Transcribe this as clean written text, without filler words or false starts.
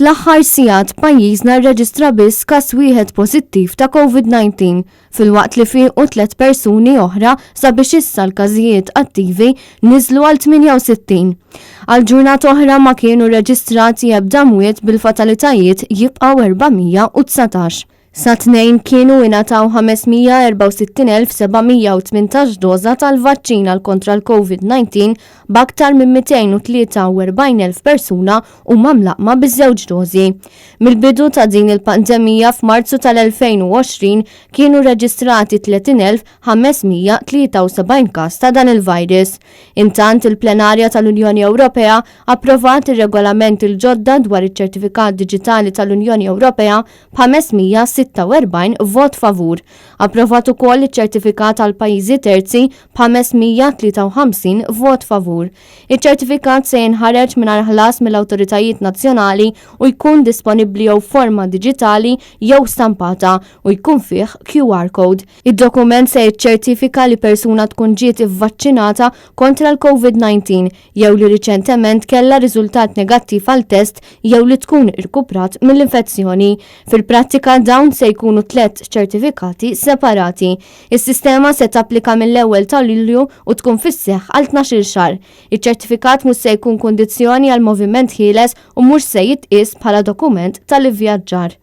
Fl-aħħar sigħat pajjiżna rreġistra biss każ wieħed pożittiv ta' Covid-19 filwaqt li fiequ 3 persuni oħra sabiex issa l-każijiet attivi niżlu għal 68. Għal ġurnata oħra ma kienu rreġistrati ebda mwiet bil-fatalitajiet jibqgħu 419. Sa tnejn kienu ingħataw 564,718 doża tal-vaċċina kontra l-Covid-19 b'aktar minn 243,000 persuna huma mlaqma biż-żewġ dożi. Mill-bidu ta' din il-pandemija f'Marzu tal-2020 kienu rreġistrati 30,573 każ ta' dan il-virus. Intant il-plenarja tal-Unjoni Ewropea approvat ir-regolament il-ġodda dwar iċ-ċertifikat diġitali tal-Unjoni Ewropea b'546 vot favur. Approvat ukoll iċ-ċertifikat għal pajjiżi terzi b'553 vot favur. Iċ-ċertifikat se jinħareġ mingħajr ħlas mill-awtoritajiet nazzjonali u jkun disponibbli jew forma diġitali jew stampata u jkun fih QR code. Id-dokument se jiċċertifika li persuna tkun ġiet ivvaċċinata kontra l-Covid-19 jew li riċentement kellha riżultat negattiv għal test jew li tkun irkuprat mill-infezzjoni. Fil-prattika dawn se jkunu 3 ċertifikati separati. Is-sistema se tapplika mill-ewwel ta' Lulju u tkun fis-seħħ għal 12 xahar. Iċ-ċertifikat mhux se jkun kundizzjoni għal moviment ħieles u mhux se jitqies bħala dokument tal-ivvjaġġar.